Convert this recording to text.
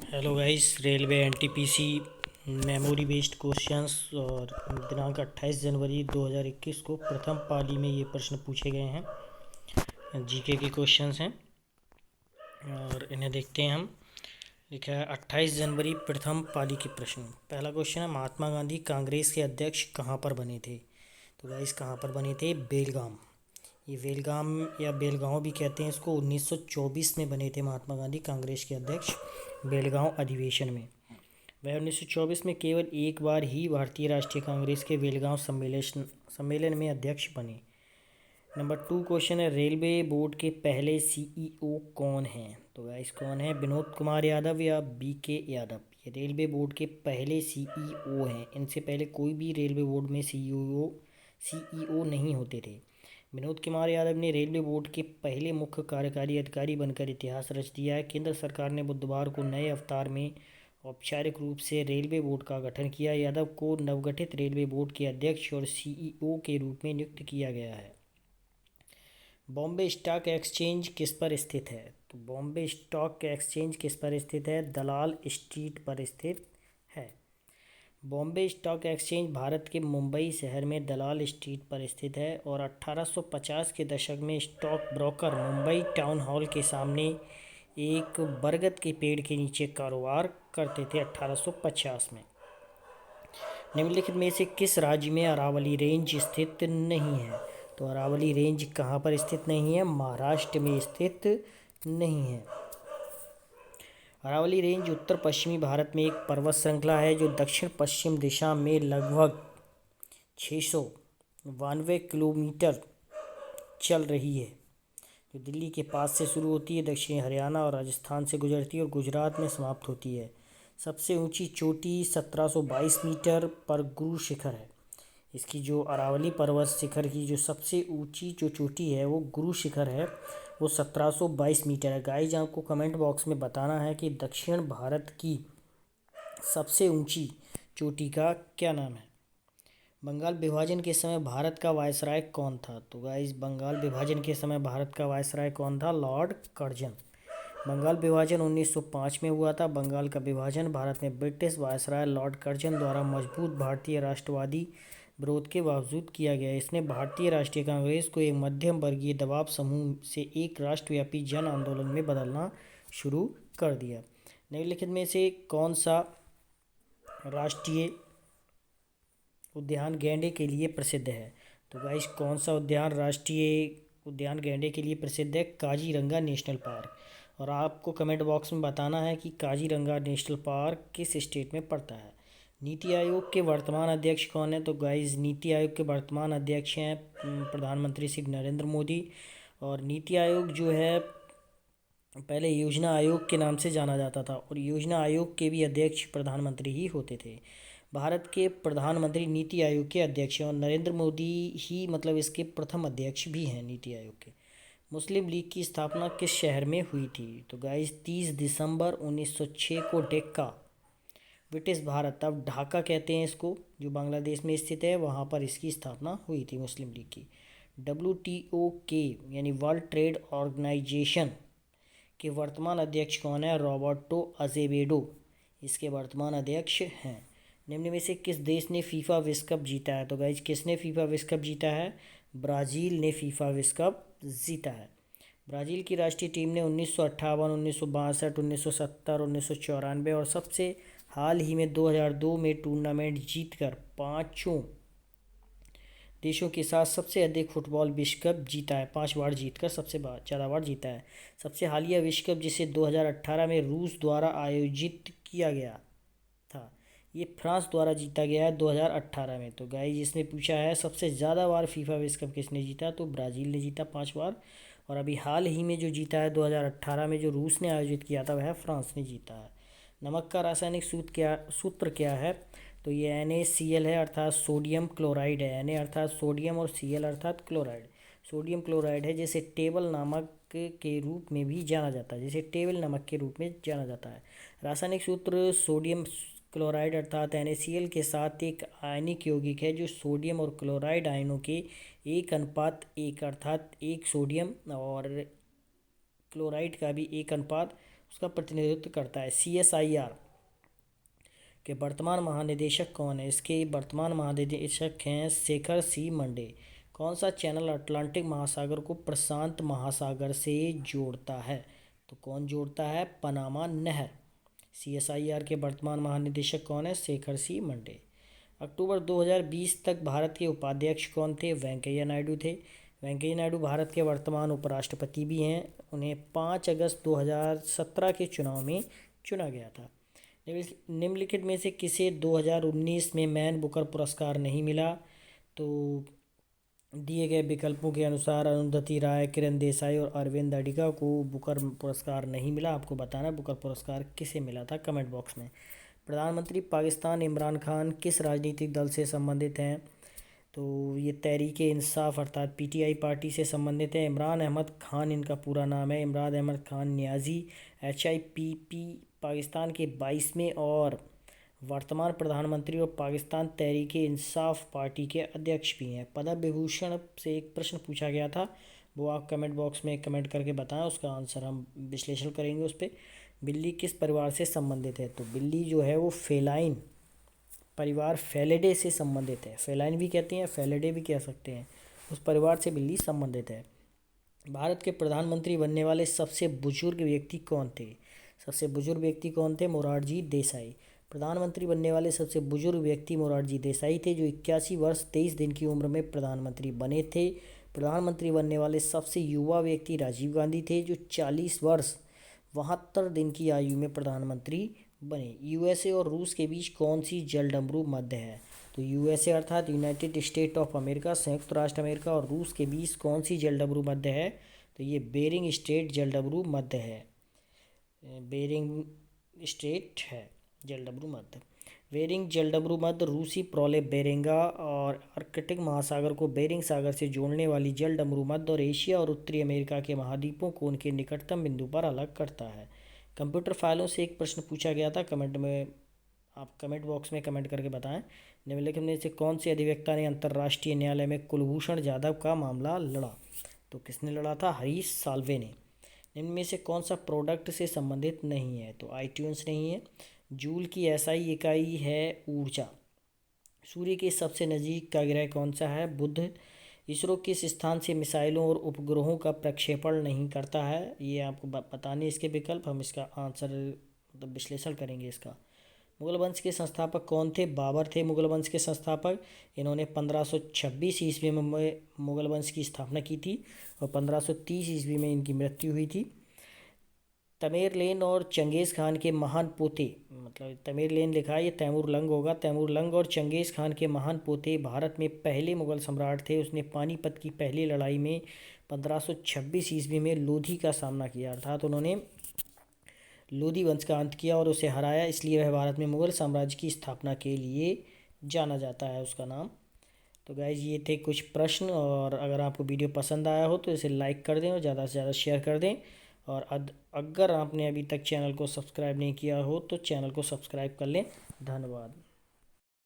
Hello guys, railway NTPC memory based questions और दिनांक 28 जनवरी 2021 को प्रथम पाली में ये प्रश्न पूछे गए हैं। जीके के क्वेश्चंस हैं और इन्हें देखते हैं हम। लिखा है 28 जनवरी प्रथम पाली के प्रश्न। पहला क्वेश्चन है, महात्मा गांधी कांग्रेस के अध्यक्ष कहाँ पर बने थे? तो गाइस, कहाँ पर बने थे? बेलगाम। ये बेलगाम या बेलगांव भी कहते हैं इसको। 1924 में बने थे महात्मा गांधी कांग्रेस के अध्यक्ष, बेलगांव अधिवेशन में। वह 1924 में केवल एक बार ही भारतीय राष्ट्रीय कांग्रेस के बेलगांव सम्मेलन में अध्यक्ष बने। नंबर 2 क्वेश्चन है, रेलवे बोर्ड के पहले सीईओ कौन हैं? तो गाइस, कौन है? विनोद कुमार यादव या बीके यादव। ये रेलवे बोर्ड के पहले सीईओ हैं। इनसे पहले कोई भी रेलवे बोर्ड में सीईओ नहीं होते थे। विनोद कुमार यादव ने रेलवे बोर्ड के पहले मुख्य कार्यकारी अधिकारी बनकर इतिहास रच दिया है। केंद्र सरकार ने बुधवार को नए अवतार में औपचारिक रूप से रेलवे बोर्ड का गठन किया। यादव को नवगठित रेलवे बोर्ड के अध्यक्ष और सीईओ के रूप में नियुक्त किया गया है। बॉम्बे स्टॉक एक्सचेंज किस पर स्थित है? तो बॉम्बे स्टॉक एक्सचेंज किस पर स्थित है? दलाल स्ट्रीट पर स्थित है। बॉम्बे स्टॉक एक्सचेंज भारत के मुंबई शहर में दलाल स्ट्रीट पर स्थित है और 1850 के दशक में stock broker Mumbai town hall के सामने एक बरगद के पेड़ के नीचे कारोबार करते थे 1850 में। निम्नलिखित में से किस राज्य में अरावली रेंज स्थित नहीं है? तो अरावली रेंज कहाँ पर स्थित नहीं है? महाराष्ट्र में स्थित नहीं है। अरावली रेंज उत्तर पश्चिमी भारत में एक पर्वत श्रृंखला है जो दक्षिण पश्चिम दिशा में लगभग 692 किलोमीटर चल रही है, जो दिल्ली के पास से शुरू होती है, दक्षिणी हरियाणा और राजस्थान से गुजरती है और गुजरात में समाप्त होती है। सबसे ऊंची चोटी 1722 मीटर पर गुरु शिखर है। इसकी जो अरावली पर्वत शिखर की जो सबसे ऊंची जो चोटी है वो गुरु शिखर है, वो 1722 मीटर है। गाइज, आपको कमेंट बॉक्स में बताना है कि दक्षिण भारत की सबसे ऊंची चोटी का क्या नाम है। बंगाल विभाजन के समय भारत का वायसराय कौन था? तो गाइज, बंगाल विभाजन के समय भारत का वायसराय कौन था? Lord Curzon. बंगाल विभाजन 1905 में हुआ था। बंगाल का विभाजन भारत में ब्रिटिश वायसराय लॉर्ड कर्जन द्वारा मजबूत भारतीय राष्ट्रवादी विरोध के बावजूद किया गया। इसने भारतीय राष्ट्रीय कांग्रेस को एक मध्यम वर्गीय दबाव समूह से एक राष्ट्रव्यापी जन आंदोलन में बदलना शुरू कर दिया। निम्नलिखित में से कौन सा राष्ट्रीय उद्यान गैंडे के लिए प्रसिद्ध है? तो गाइस, कौन सा उद्यान राष्ट्रीय उद्यान गैंडे के लिए प्रसिद्ध है? Kaziranga national park. और आपको कमेंट बॉक्स में बताना है कि काजीरंगा नेशनल पार्क किस स्टेट में पड़ता है। नीति आयोग के वर्तमान अध्यक्ष कौन है? तो गाइस, नीति आयोग के वर्तमान अध्यक्ष हैं प्रधानमंत्री श्री नरेंद्र मोदी। और नीति आयोग जो है पहले योजना आयोग के नाम से जाना जाता था और योजना आयोग के भी अध्यक्ष प्रधानमंत्री ही होते थे। भारत के प्रधानमंत्री नीति आयोग के अध्यक्ष हैं और नरेंद्र मोदी ही मतलब इसके प्रथम अध्यक्ष भी हैं नीति आयोग के। मुस्लिम लीग की स्थापना किस शहर में हुई थी? तो गाइस, 30 दिसंबर 1906 को ढाका, ब्रिटिश भारत अब ढाका कहते हैं इसको, जो बांग्लादेश में स्थित है, वहाँ पर इसकी स्थापना हुई थी मुस्लिम लीग की। WTO के यानी वर्ल्ड ट्रेड ऑर्गेनाइजेशन के वर्तमान अध्यक्ष कौन है? रॉबर्टो अजेवेडो इसके वर्तमान अध्यक्ष हैं। निम्न में से किस देश ने फीफा विश्व कप जीता है? तो गाइज, किसने फीफा विश्व कप जीता है? ब्राज़ील ने फीफा विश्व कप जीता है। ब्राज़ील की राष्ट्रीय टीम ने 1958, 1962, 1970, 1994 और सबसे हाल ही में 2002 में टूर्नामेंट जीतकर पाँचों देशों के साथ सबसे अधिक फुटबॉल विश्व कप जीता है। 5 बार जीतकर सबसे ज़्यादा बार जीता है। सबसे हालिया विश्व कप जिसे 2018 में रूस द्वारा आयोजित किया गया था, ये फ्रांस द्वारा जीता गया है 2018 में। तो गाइस, इसने पूछा है सबसे ज़्यादा बार फीफा विश्व कप किसने जीता? तो ब्राज़ील ने जीता 5 बार। और अभी हाल ही में जो जीता है 2018 में, जो रूस ने आयोजित किया था, वह फ्रांस ने जीता है। नमक का रासायनिक सूत्र क्या है? तो ये NaCl है, अर्थात सोडियम क्लोराइड है। Na अर्थात सोडियम और Cl अर्थात क्लोराइड। सोडियम क्लोराइड है, जिसे टेबल नमक के रूप में भी जाना जाता है, जिसे टेबल नमक के रूप में जाना जाता है। रासायनिक सूत्र सोडियम क्लोराइड अर्थात NaCl के साथ एक आयनिक यौगिक है जो सोडियम और क्लोराइड आयनों के 1:1 अर्थात एक सोडियम और क्लोराइड का भी 1:, उसका प्रतिनिधित्व करता है। CSIR के वर्तमान महानिदेशक कौन है? इसके वर्तमान महानिदेशक हैं शेखर सी मंडे। कौन सा चैनल अटलांटिक महासागर को प्रशांत महासागर से जोड़ता है? तो कौन जोड़ता है? पनामा नहर। CSIR के वर्तमान महानिदेशक कौन है? शेखर सी मंडे। अक्टूबर 2020 तक भारत के उपाध्यक्ष कौन थे? वेंकैया नायडू थे। वेंकैया नायडू भारत के वर्तमान उपराष्ट्रपति भी हैं। उन्हें 5 अगस्त 2017 के चुनाव में चुना गया था। निम्नलिखित में से किसे 2019 में मैन बुकर पुरस्कार नहीं मिला? तो दिए गए विकल्पों के अनुसार अरुंधति राय, किरण देसाई और अरविंद अडिगा को बुकर पुरस्कार नहीं मिला। आपको बताना बुकर पुरस्कार किसे मिला था, कमेंट बॉक्स में। प्रधानमंत्री पाकिस्तान इमरान खान किस राजनीतिक दल से संबंधित हैं? तो ये तहरीक इंसाफ अर्थात PTI पार्टी से संबंधित है। इमरान अहमद खान इनका पूरा नाम है, इमरान अहमद खान न्याजी। HIPP पाकिस्तान के 22वें और वर्तमान प्रधानमंत्री और पाकिस्तान तहरीक इंसाफ पार्टी के अध्यक्ष भी हैं। पद्म विभूषण से एक प्रश्न पूछा गया था, वो आप कमेंट बॉक्स में कमेंट करके बताएं, उसका आंसर हम विश्लेषण करेंगे उस पर। बिल्ली किस परिवार से संबंधित है? तो बिल्ली जो है वो फेलाइन परिवार फेलिडे से संबंधित है। फेलाइन भी कहते हैं, फेलिडे भी कह सकते हैं, उस परिवार से बिल्ली संबंधित है। भारत के प्रधानमंत्री बनने वाले सबसे बुजुर्ग व्यक्ति कौन थे? सबसे बुजुर्ग व्यक्ति कौन थे? मोरारजी देसाई। प्रधानमंत्री बनने वाले सबसे बुजुर्ग व्यक्ति मोरारजी देसाई थे, जो 81 वर्ष 23 दिन की उम्र में प्रधानमंत्री बने थे। प्रधानमंत्री बनने वाले सबसे युवा व्यक्ति राजीव गांधी थे, जो 40 वर्ष 72 दिन की आयु में प्रधानमंत्री बने। USA और रूस के बीच कौन सी जलडमरू मध्य है? तो USA अर्थात यूनाइटेड स्टेट ऑफ अमेरिका, संयुक्त राष्ट्र अमेरिका और रूस के बीच कौन सी जलडमरू मध्य है? तो ये बेरिंग स्ट्रेट जलडमरू मध्य है। बेरिंग स्ट्रेट है जलडमरू मध्य। बेरिंग जलडमरू मध्य रूसी प्रोलेप बेरेंगा और आर्कटिक महासागर को बेरिंग सागर से जोड़ने वाली जलडमरू मध्य और एशिया और उत्तरी अमेरिका के महाद्वीपों को उनके निकटतम बिंदु पर अलग करता है। कंप्यूटर फाइलों से एक प्रश्न पूछा गया था, आप कमेंट बॉक्स में कमेंट करके बताएं। निम्नलिखित में से कौन से अधिवक्ता ने अंतर्राष्ट्रीय न्यायालय में कुलभूषण जाधव का मामला लड़ा? तो किसने लड़ा था? हरीश साल्वे ने। निम्न में से कौन सा प्रोडक्ट से संबंधित नहीं है? तो iTunes नहीं है। जूल की SI इकाई है ऊर्जा। सूर्य के सबसे नज़दीक का ग्रह कौन सा है? बुध। इसरो किस स्थान से मिसाइलों और उपग्रहों का प्रक्षेपण नहीं करता है? ये आपको बताने इसके विकल्प, हम इसका आंसर मतलब विश्लेषण करेंगे इसका। मुगल वंश के संस्थापक कौन थे? बाबर थे मुगल वंश के संस्थापक। इन्होंने 1526 ईस्वी में मुगल वंश की स्थापना की थी और 1530 ईस्वी में इनकी मृत्यु हुई थी। तमेरलेन और चंगेज़ खान के महान पोते, मतलब तमेरलेन लिखा है, ये तैमूरलंग होगा। तैमूरलंग और चंगेज़ खान के महान पोते भारत में पहले मुगल सम्राट थे। उसने पानीपत की पहली लड़ाई में 1526 ईस्वी में लोधी का सामना किया, अर्थात उन्होंने लोधी वंश का अंत किया और उसे हराया, इसलिए वह भारत में मुगल साम्राज्य की स्थापना के लिए जाना जाता है, उसका नाम। तो गाइज ये थे कुछ प्रश्न, और अगर आपको वीडियो पसंद आया हो तो इसे लाइक कर दें और ज़्यादा से ज़्यादा शेयर कर दें। और अगर आपने अभी तक चैनल को सब्सक्राइब नहीं किया हो तो चैनल को सब्सक्राइब कर लें। धन्यवाद।